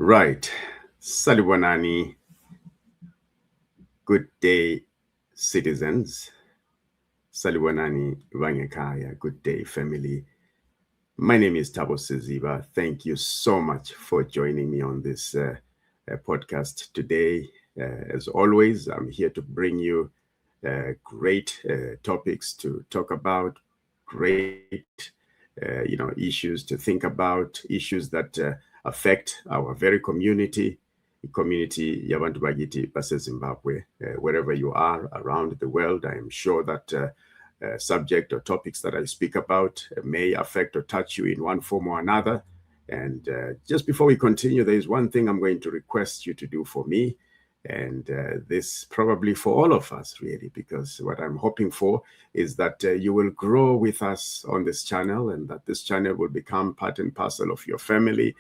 Right. Salibonani, good day, citizens. Salibonani Vangekaya, good day, family. My name is Tabo Siziba. Thank you so much for joining me on this podcast today. As always, I'm here to bring you great topics to talk about, great issues to think about, issues that affect our very community yabantu bagithi base-Zimbabwe, wherever you are around the world. I am sure that subject or topics that I speak about may affect or touch you in one form or another. And just before we continue, there is one thing I'm going to request you to do for me. And this probably for all of us, really, because what I'm hoping for is that you will grow with us on this channel, and that this channel will become part and parcel of your family,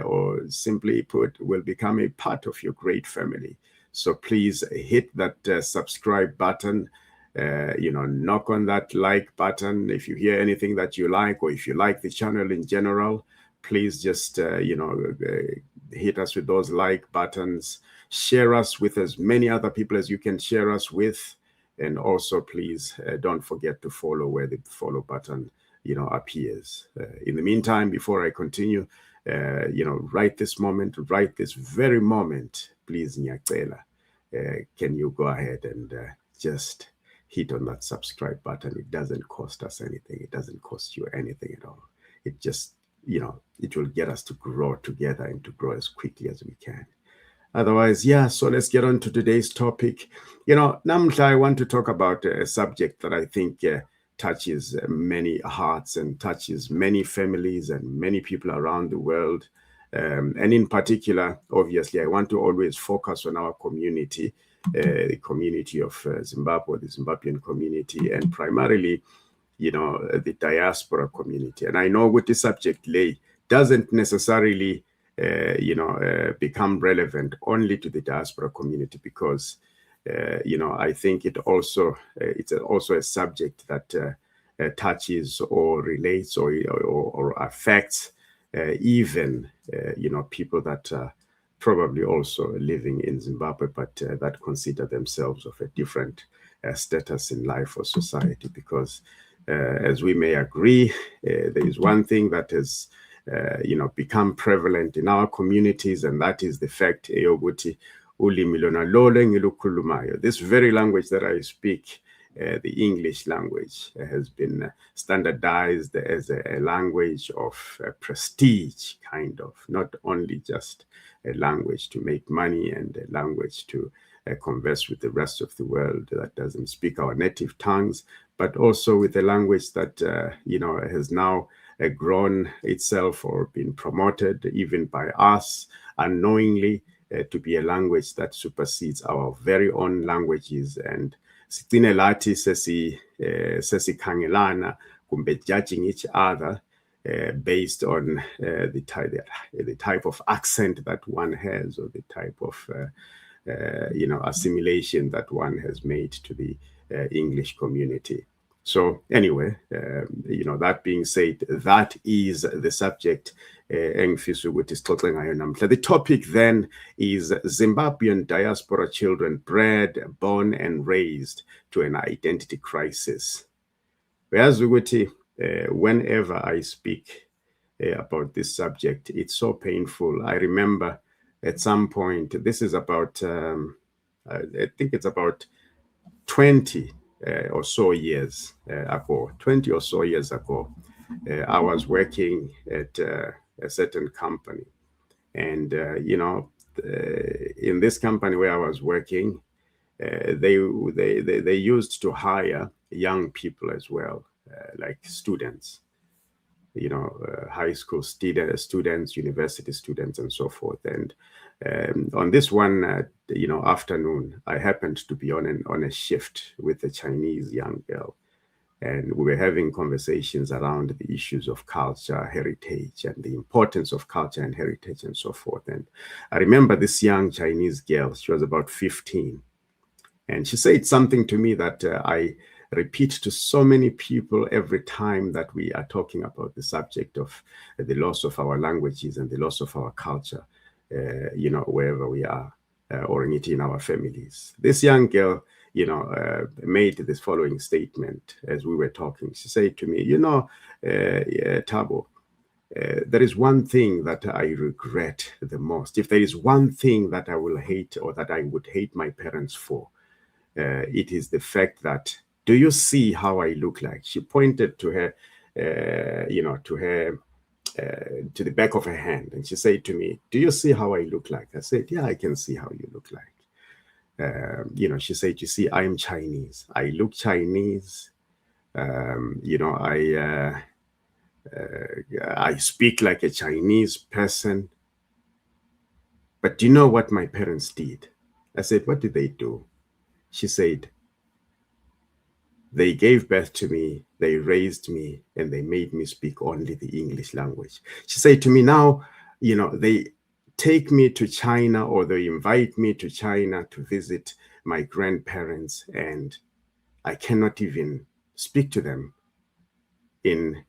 or simply put, will become a part of your great family. So please hit that subscribe button. Knock on that like button if you hear anything that you like, or if you like the channel in general. Please just hit us with those like buttons. Share us with as many other people as you can share us with, and also please don't forget to follow where the follow button appears. In the meantime, before I continue, right this very moment, please, Nyakela, can you go ahead and just hit on that subscribe button? It doesn't cost us anything. It doesn't cost you anything at all. It just, it will get us to grow together and to grow as quickly as we can. Otherwise, so let's get on to today's topic. Namhla, I want to talk about a subject that I think touches many hearts and touches many families and many people around the world. And in particular, obviously, I want to always focus on our community, the community of Zimbabwe, the Zimbabwean community, and primarily, the diaspora community. And I know with the subject doesn't necessarily become relevant only to the diaspora community, because I think it's also a subject that touches or relates or affects even people that probably also living in Zimbabwe, but that consider themselves of a different status in life or society. Because as we may agree, there is one thing that has become prevalent in our communities, and that is the fact eyokuthi ulimi lona lolo engilukhulumayo, this very language that I speak, the English language, has been standardized as a language of prestige, kind of, not only just a language to make money and a language to converse with the rest of the world that doesn't speak our native tongues, but also with a language that has now grown itself or been promoted even by us unknowingly to be a language that supersedes our very own languages. And sigcine lathi sesikhangelana kumbe judging each other based on the type of accent that one has, or the type of assimilation that one has made to the English community. So anyway, that being said, that is the subject. The topic then is Zimbabwean diaspora children bred, born and raised to an identity crisis. Whenever I speak about this subject, it's so painful. I remember at some point, this is about, I think it's about 20 or so years ago, I was working at a certain company. And, in this company where I was working, they used to hire young people as well, like students, high school students, university students, and so forth. And on this one, afternoon, I happened to be on a shift with a Chinese young girl, and we were having conversations around the issues of culture, heritage, and the importance of culture and heritage, and so forth. And I remember this young Chinese girl; she was about 15, and she said something to me that I repeat to so many people every time that we are talking about the subject of the loss of our languages and the loss of our culture. wherever we are, or in our families. This young girl, made this following statement as we were talking. She said to me, Thabo, there is one thing that I regret the most. If there is one thing that I will hate, or that I would hate my parents for, it is the fact that, do you see how I look like? She pointed to her, to the back of her hand, and she said to me, do you see how I look like? I said, yeah, I can see how you look like. She said, you see, I'm Chinese. I look Chinese. I speak like a Chinese person. But do you know what my parents did? I said, what did they do? She said, they gave birth to me, they raised me, and they made me speak only the English language. She said to me, now, they take me to China, or they invite me to China to visit my grandparents, and I cannot even speak to them in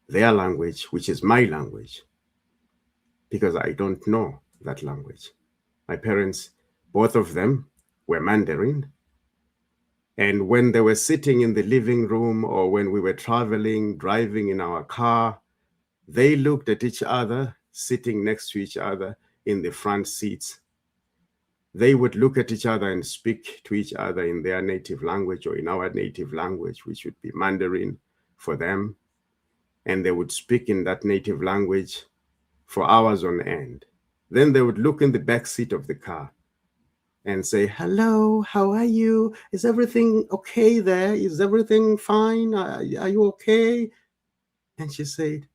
their language, which is my language, because I don't know that language. My parents, both of them, were Mandarin. And when they were sitting in the living room, or when we were traveling, driving in our car, they looked at each other, sitting next to each other in the front seats. They would look at each other and speak to each other in their native language, or in our native language, which would be Mandarin for them. And they would speak in that native language for hours on end. Then they would look in the back seat of the car and say, hello, how are you? Is everything okay there? Is everything fine? Are you okay? And she said,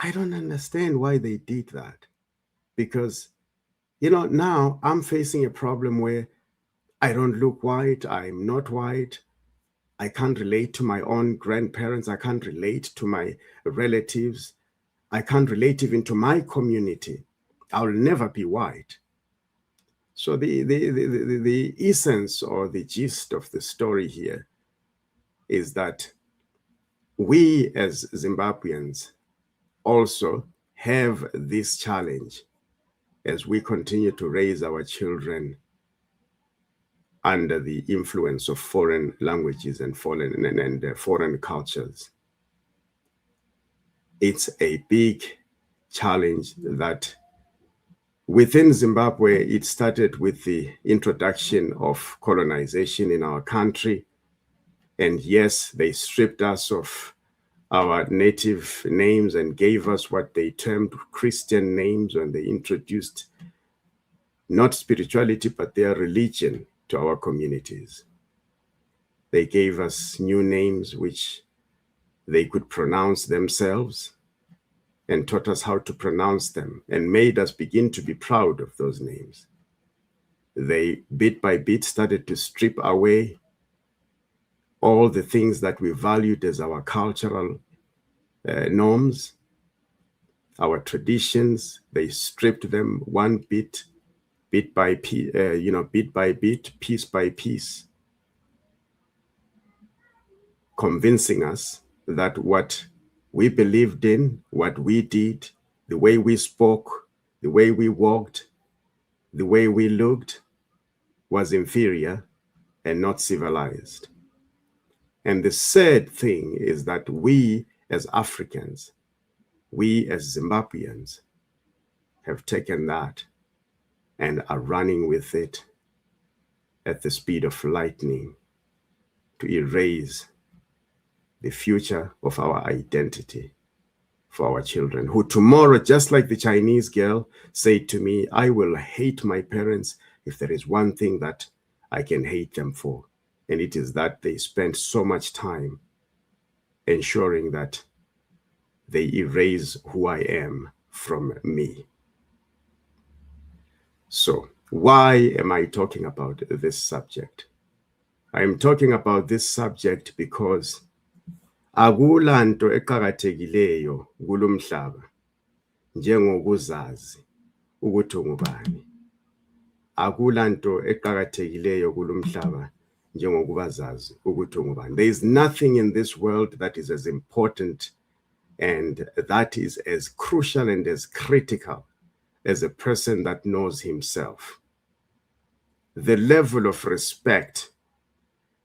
I don't understand why they did that. Because, now I'm facing a problem where I don't look white. I'm not white. I can't relate to my own grandparents. I can't relate to my relatives. I can't relate even to my community. I'll never be white. So the essence, or the gist of the story here, is that we as Zimbabweans also have this challenge as we continue to raise our children under the influence of foreign languages and foreign cultures. It's a big challenge that within Zimbabwe, it started with the introduction of colonization in our country. And yes, they stripped us of our native names and gave us what they termed Christian names, when they introduced not spirituality, but their religion to our communities. They gave us new names which they could pronounce themselves, and taught us how to pronounce them, and made us begin to be proud of those names. They, bit by bit, started to strip away all the things that we valued as our cultural norms, our traditions. They stripped them one bit by bit, piece by piece, convincing us that what we believed in, what we did, the way we spoke, the way we walked, the way we looked, was inferior and not civilized. And the sad thing is that we as Africans, we as Zimbabweans, have taken that and are running with it at the speed of lightning to erase the future of our identity for our children, who tomorrow, just like the Chinese girl said to me, I will hate my parents if there is one thing that I can hate them for. And it is that they spent so much time ensuring that they erase who I am from me. So why am I talking about this subject? I'm talking about this subject because akulanto eqhakathekileyo kulomhlaba njengokuzazi ukuthi ungubani. Akulanto eqhakathekileyo kulomhlaba njengokubazazi ukuthi ungubani. There is nothing in this world that is as important and that is as crucial and as critical as a person that knows himself. The level of respect,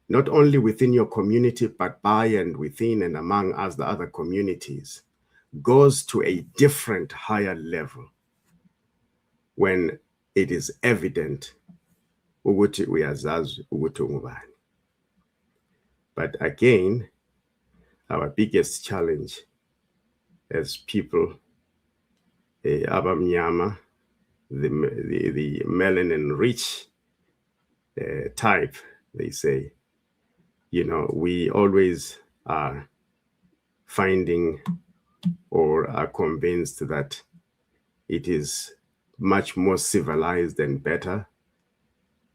not only within your community, but by and within and among us, the other communities, goes to a different, higher level when it is evident ukuthi uyazazi ukuthi ungubani. But again, our biggest challenge as people, abamnyama, the melanin rich type, they say, you know, we always are finding or are convinced that it is much more civilized and better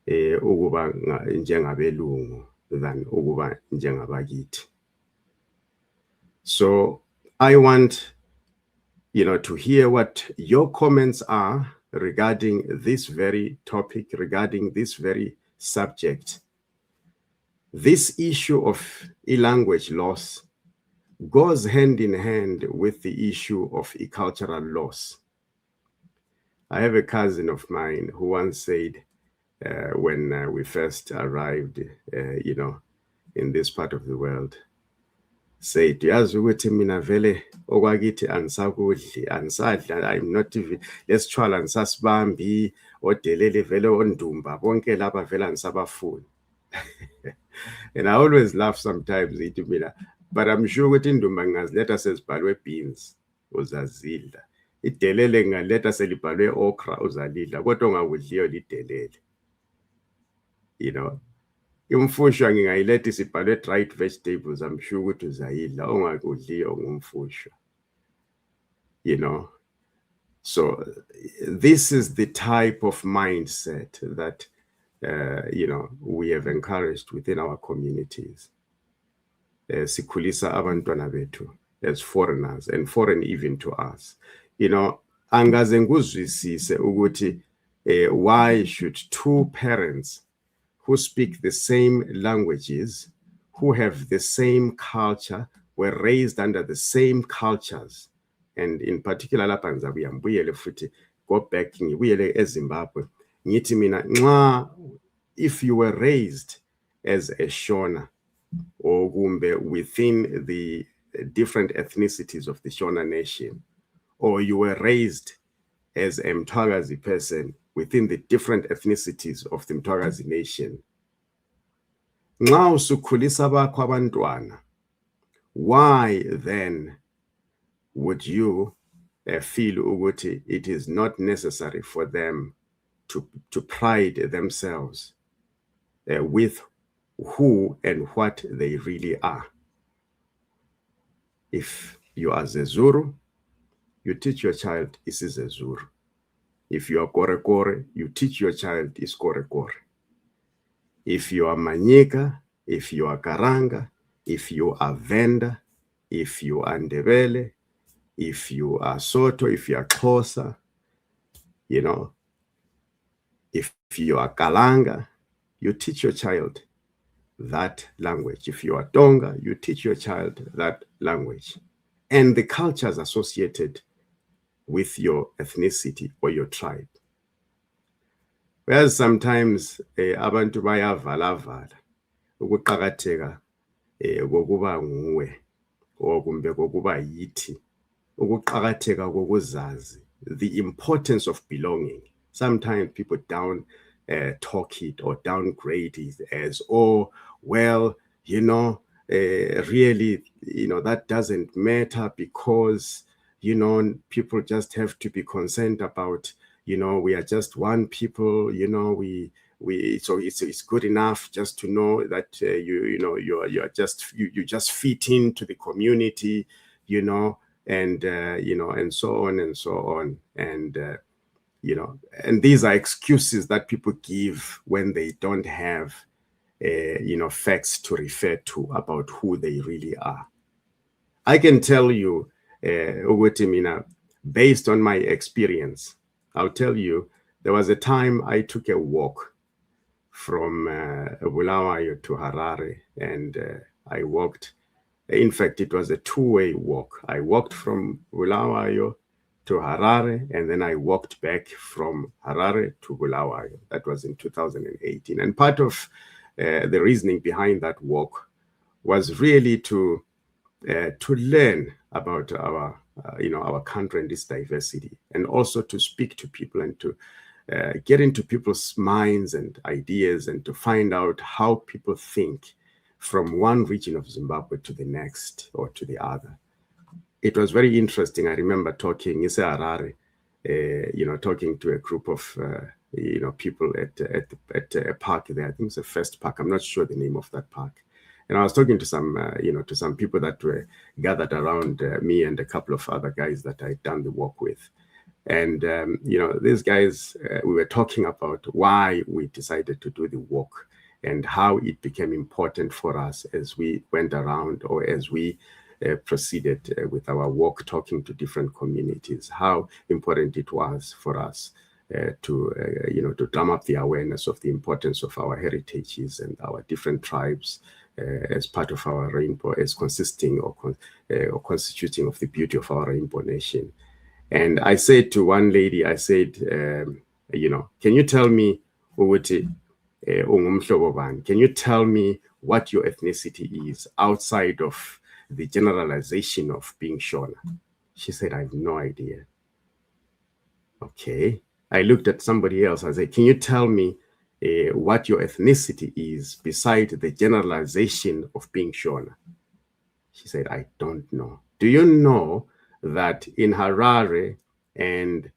ukuba njengabelungu than ukuba njengabakithi. So I want, you know, to hear what your comments are regarding this very topic, regarding this very subject. This issue of e-language loss goes hand in hand with the issue of e-cultural loss. I have a cousin of mine who once said, when we first arrived, you know, in this part of the world, said, yazi ukuthi mina vele okwakithi angisakudli, angisadla, I'm not even, lesithwala angisasibambi, odelele vele ondumba, bonke laba vele angisabafuni. And I always laugh sometimes, but I'm sure ukuthi indumba ngingazileta sezibhalwe beans, uzazidla. Idelele ngaleta selibhalwe okra, uzalidla, kodwa ungakudliyo lidelele. You know, umfusha ngingayileta isibhalwe dried vegetables, I'm sure ukuthi uzayidla, ungakudliyo ngumfusha. You know, so this is the type of mindset that you know, we have encouraged within our communities. Sikhulisa abantwana bethu as foreigners and foreign even to us. You know, angaze nguzwisise ukuthi why should two parents who speak the same languages, who have the same culture, were raised under the same cultures, and in particular lapha ngizabuya ngibuyele futhi go back ngibuyele eZimbabwe. Ngithi mina nxa if you were raised as a Shona or kumbe within the different ethnicities of the Shona nation, or you were raised as a Mthwakazi person within the different ethnicities of the Mthwakazi nation, nxa usukhulisa bakho abantwana, why then would you feel ukuthi it is not necessary for them to pride themselves with who and what they really are? If you are Zezuru, you teach your child isiZezuru. If you are Korekore, you teach your child iSkorekore. If you are Manyika, if you are Karanga, if you are Venda, if you are Ndebele, if you are Soto, if you are Xhosa, you know, if you are Kalanga, you teach your child that language. If you are Tonga, you teach your child that language. And the cultures associated with your ethnicity or your tribe. Whereas sometimes abantu bayavala ukuqakatheka kokuba nguwe or kumbe kokuba yithi, ukuqakatheka kokuzazi, the importance of belonging. Sometimes people talk it or downgrade it as, oh, well, you know, really, you know, that doesn't matter because, you know, people just have to be concerned about, you know, we are just one people, you know, so it's good enough just to know that you just fit into the community, you know, and you know, and so on and so on, and you know, and these are excuses that people give when they don't have you know, facts to refer to about who they really are. I can tell you, ukuthi mina, based on my experience, I'll tell you, there was a time I took a walk from Bulawayo to Harare, and I walked. In fact, it was a two-way walk. I walked from Bulawayo to Harare, and then I walked back from Harare to Bulawayo. That was in 2018. And part of the reasoning behind that walk was really to learn about our our country and its diversity, and also to speak to people and to get into people's minds and ideas, and to find out how people think from one region of Zimbabwe to the next or to the other. It was very interesting. I remember talking in Harare, talking to a group of people at a park there. I think it's a First Park. I'm not sure the name of that park. And I was talking to some to some people that were gathered around me and a couple of other guys that I'd done the walk with. And these guys, we were talking about why we decided to do the walk and how it became important for us as we went around, or as we proceeded with our walk, talking to different communities, how important it was for us to drum up the awareness of the importance of our heritages and our different tribes as part of our rainbow, as consisting or constituting of the beauty of our rainbow nation. And I said to one lady, I said, can you tell me, can you tell me what your ethnicity is outside of the generalization of being Shona? She said, I have no idea. Okay. I looked at somebody else. I said, can you tell me what your ethnicity is beside the generalization of being Shona? She said, I don't know. Do you know that in Harare, and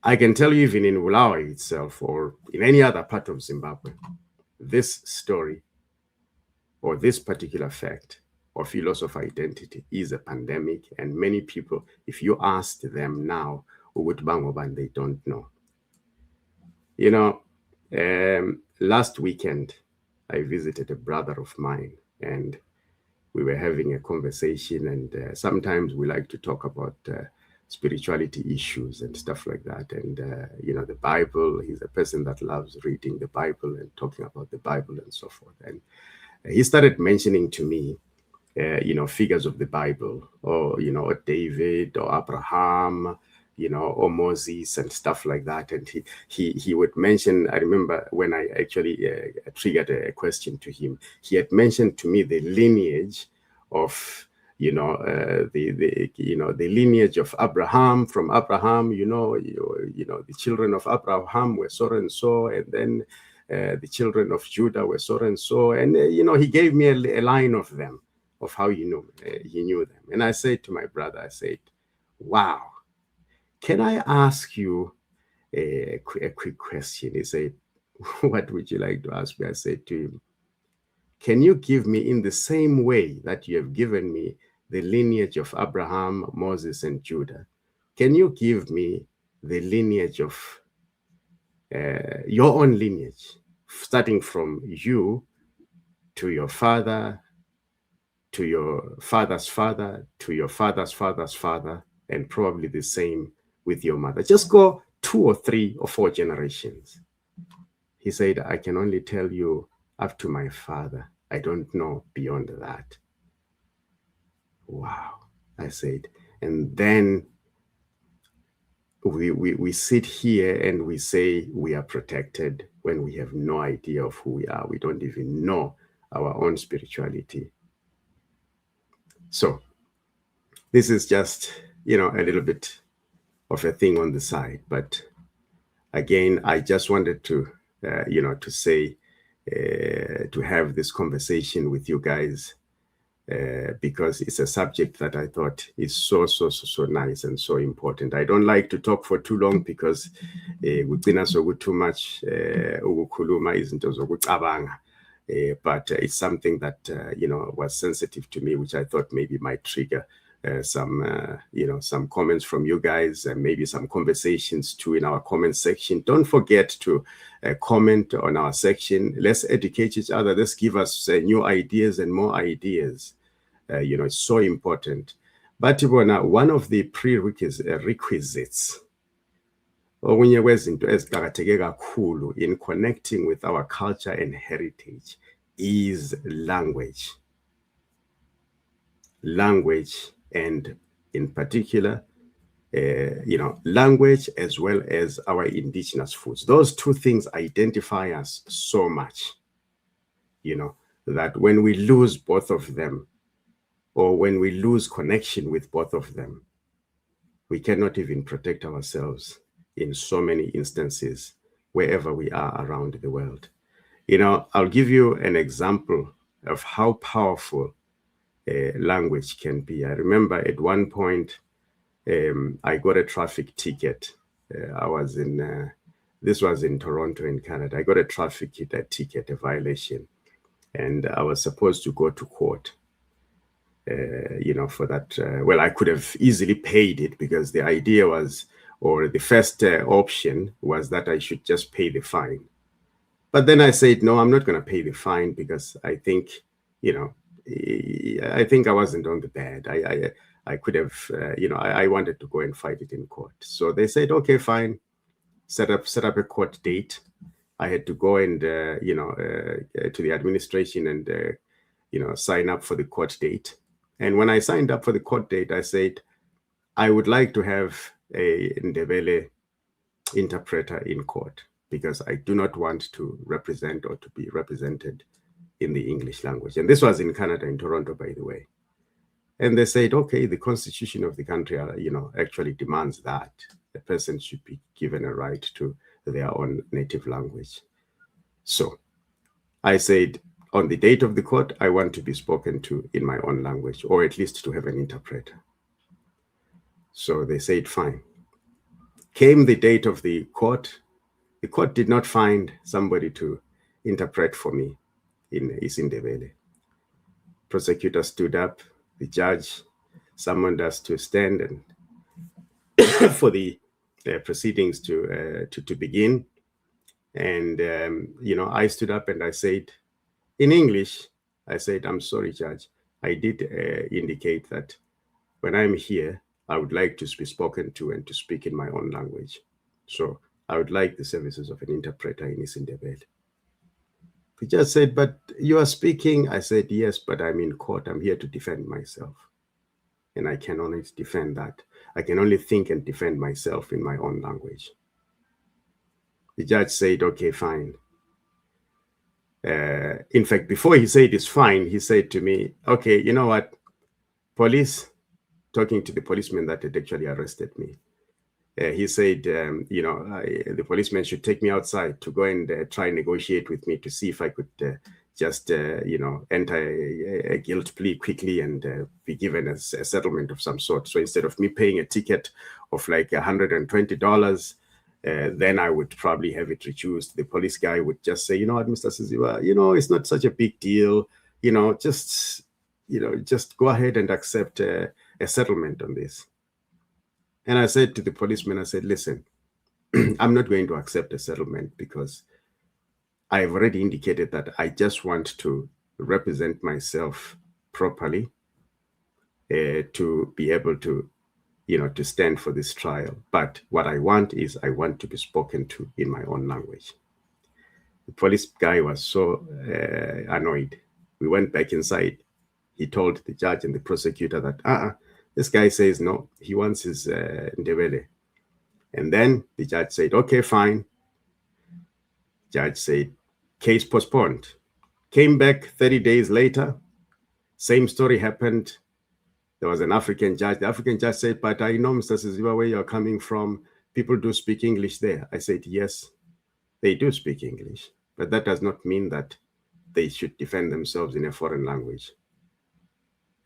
I can tell you even in Bulawayo itself, or in any other part of Zimbabwe, this story or this particular fact of loss of identity is a pandemic, and many people, if you ask them now, they don't know. Last weekend, I visited a brother of mine, and we were having a conversation, and sometimes we like to talk about spirituality issues and stuff like that. And, the Bible, he's a person that loves reading the Bible and talking about the Bible and so forth. And he started mentioning to me, figures of the Bible, or, David or Abraham, or Moses and stuff like that. And he would mention, I remember when I actually triggered a question to him, he had mentioned to me the lineage of, the lineage of Abraham. From Abraham, the children of Abraham were so and so, and then the children of Judah were so and so. And, he gave me a line of them, of how he knew them. And I said to my brother, I said, wow, can I ask you a quick question? He said, what would you like to ask me? I said to him, can you give me, in the same way that you have given me the lineage of Abraham, Moses, and Judah, can you give me the lineage of your own lineage, starting from you to your father, to your father's father, to your father's father's father, and probably the same with your mother. Just go 2 or 3 or 4 generations. He said, I can only tell you up to my father. I don't know beyond that. Wow, I said. And then we sit here and we say we are protected when we have no idea of who we are. We don't even know our own spirituality. So this is just, a little bit of a thing on the side. But again, I just wanted to, to say, to have this conversation with you guys, because it's a subject that I thought is so nice and so important. I don't like to talk for too long, because kugcina too much ukukhuluma izinto zokucabanga. But it's something that was sensitive to me, which I thought maybe might trigger some comments from you guys, and maybe some conversations too in our comment section. Don't forget to comment on our section. Let's educate each other. Let's give us new ideas and more ideas. It's so important. But one of the prerequisites in connecting with our culture and heritage is language. Language, and in particular, language as well as our indigenous foods. Those two things identify us so much, that when we lose both of them, or when we lose connection with both of them, we cannot even protect ourselves in so many instances wherever we are around the world. I'll give you an example of how powerful language can be. I remember at one point, I got a traffic ticket. This was in Toronto in Canada. I got a traffic ticket, a violation, and I was supposed to go to court. For that. Well, I could have easily paid it, because the idea was, or the first option was, that I should just pay the fine. But then I said, no, I'm not going to pay the fine, because I think, I think I wasn't on the bad. I could have, I wanted to go and fight it in court. So they said, okay, fine, set up a court date. I had to go and, to the administration and, sign up for the court date. And when I signed up for the court date, I said, I would like to have a Ndebele interpreter in court, because I do not want to represent or to be represented in the English language. And this was in Canada, in Toronto, by the way. And they said, okay, the constitution of the country, actually demands that a person should be given a right to their own native language. So I said, on the date of the court, I want to be spoken to in my own language, or at least to have an interpreter. So they said, fine. Came the date of the court did not find somebody to interpret for me in isiNdebele. Prosecutor stood up, the judge summoned us to stand and for the proceedings to begin. And, I stood up and I said, in English, I said, I'm sorry, Judge. I did indicate that when I'm here, I would like to be spoken to and to speak in my own language. So I would like the services of an interpreter in isiNdebele. The judge said, but you are speaking. I said, yes, but I'm in court. I'm here to defend myself. And I can only defend that. I can only think and defend myself in my own language. The judge said, okay, fine. In fact, before he said it's fine, he said to me, okay, you know what, police, talking to the policeman that had actually arrested me. He said, the policeman should take me outside to go and try and negotiate with me to see if I could just, enter a guilt plea quickly and be given a settlement of some sort. So instead of me paying a ticket of like $120, then I would probably have it reduced. The police guy would just say, you know what, Mr. Siziwa, it's not such a big deal. Just go ahead and accept a settlement on this. And I said to the policeman, I said, listen, I'm not going to accept a settlement, because I've already indicated that I just want to represent myself properly, to be able to to stand for this trial. But what I want is, I want to be spoken to in my own language. The police guy was so annoyed. We went back inside. He told the judge and the prosecutor that, this guy says no, he wants his Ndebele. And then the judge said, okay, fine. Judge said, case postponed. Came back 30 days later. Same story happened. There was an African judge. The African judge said, but I know, Mr. Siziwa, where you're coming from, people do speak English there. I said, yes, they do speak English, but that does not mean that they should defend themselves in a foreign language.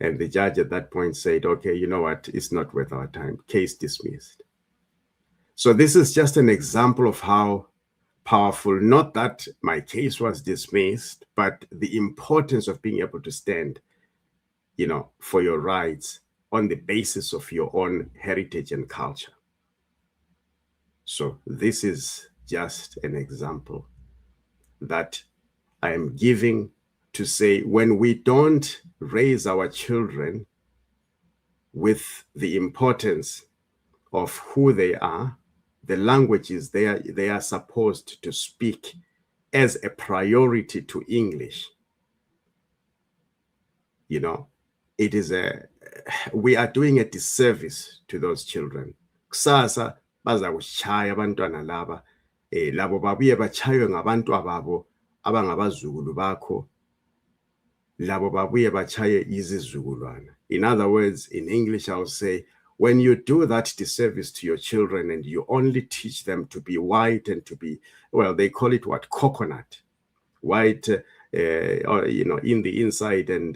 And the judge at that point said, okay, you know what, it's not worth our time. Case dismissed. So this is just an example of how powerful, not that my case was dismissed, but the importance of being able to stand for your rights on the basis of your own heritage and culture. So this is just an example that I am giving to say, when we don't raise our children with the importance of who they are, the languages they are supposed to speak as a priority to English, we are doing a disservice to those children kusasa baza kushaya abantwana laba labo babuye bachaywe ngabantu ababo abangabazukulu bakho, labo babuye bachaye izizukulwana. In other words, in English I'll say, when you do that disservice to your children and you only teach them to be white and to be, well, they call it what, coconut, white, or, in the inside and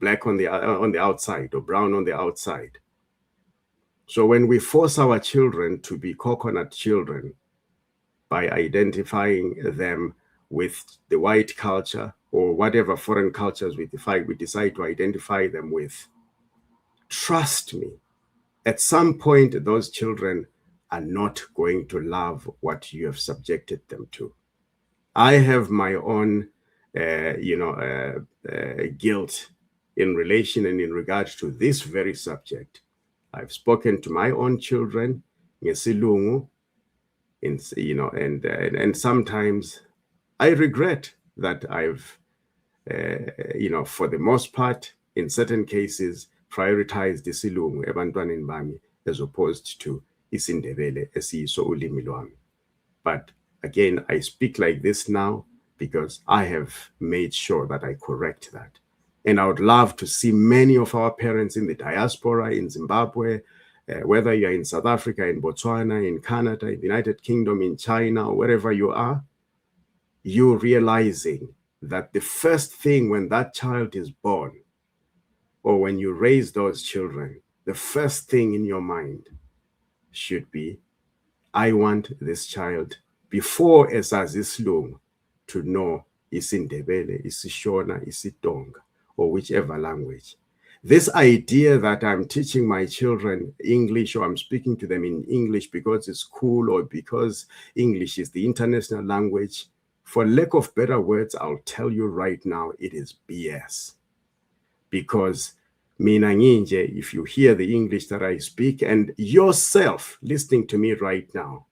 black on the outside, or brown on the outside. So when we force our children to be coconut children by identifying them with the white culture or whatever foreign cultures we decide to identify them with, trust me, at some point those children are not going to love what you have subjected them to. I have my own guilt in relation and in regards to this very subject. I've spoken to my own children ngesilungu, and sometimes I regret that I've for the most part, in certain cases, prioritized isilungu ebantwaneni bami as opposed to isiNdebele esiyiso ulimi lwami. But again, I speak like this now because I have made sure that I correct that. And I would love to see many of our parents in the diaspora, in Zimbabwe, whether you're in South Africa, in Botswana, in Canada, in the United Kingdom, in China, or wherever you are, you realizing that the first thing when that child is born, or when you raise those children, the first thing in your mind should be, I want this child, before esazi isilungu, to know isiNdebele, isiShona, isiTonga, or whichever language. This idea that I'm teaching my children English, or I'm speaking to them in English because it's cool, or because English is the international language, for lack of better words, I'll tell you right now, it is BS. Because mina nginje, if you hear the English that I speak, and yourself listening to me right now,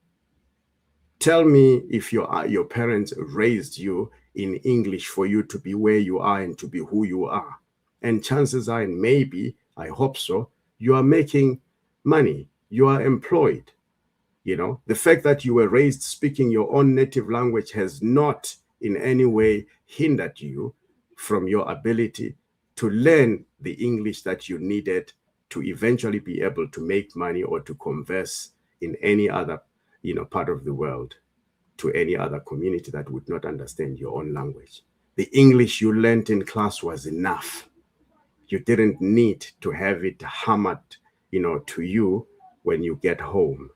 tell me if your parents raised you in English for you to be where you are and to be who you are. And chances are, and maybe, I hope so, you are making money, you are employed. The fact that you were raised speaking your own native language has not in any way hindered you from your ability to learn the English that you needed to eventually be able to make money or to converse in any other part of the world to any other community that would not understand your own language. The English you learned in class was enough. You didn't need to have it hammered, to you when you get home.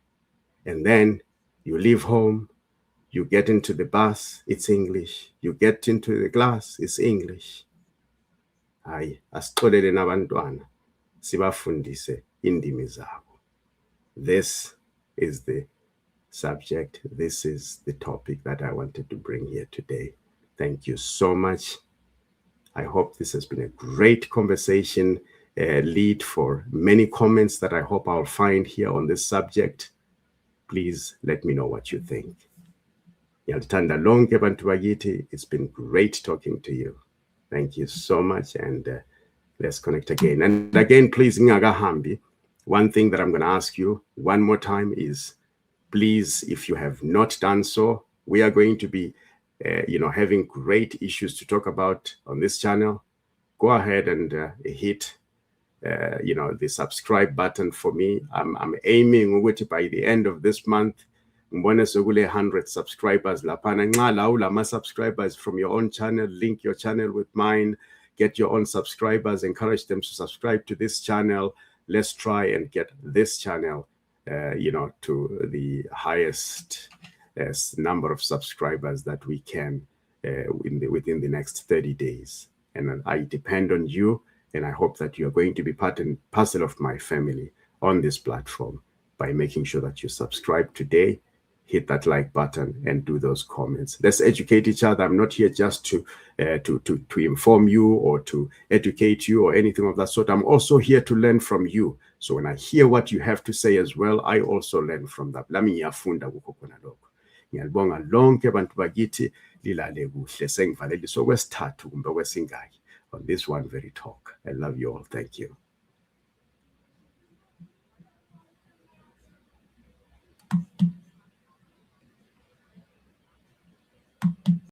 And then you leave home, you get into the bus, it's English. You get into the class, it's English. Hayi, asixolele nabantwana, sibafundise indimi zabo. This is the subject. This is the topic that I wanted to bring here today. Thank you so much. I hope this has been a great conversation, lead for many comments that I hope I'll find here on this subject. Please let me know what you think. Ngiyalithanda lonke bantu bakithi. It's been great talking to you. Thank you so much, and let's connect again. And again, please, ngingakahambi, one thing that I'm going to ask you one more time is, please, if you have not done so, we are going to be having great issues to talk about on this channel. Go ahead and hit the subscribe button for me. I'm aiming by the end of this month, 100 subscribers. Subscribers from your own channel, link your channel with mine, get your own subscribers, encourage them to subscribe to this channel. Let's try and get this channel to the highest number of subscribers that we can within the next 30 days. And I depend on you, and I hope that you're going to be part and parcel of my family on this platform by making sure that you subscribe today, hit that like button, and do those comments. Let's educate each other. I'm not here just to inform you or to educate you or anything of that sort. I'm also here to learn from you. So when I hear what you have to say as well, I also learn from that. Lami ngiyafunda kukho khona lokho. Ngiyalibonga lonke bantu bakithi, lilale kuhle. Sengivaleliso kwesithathu kumbe kwesingaki on this one very talk. I love you all. Thank you.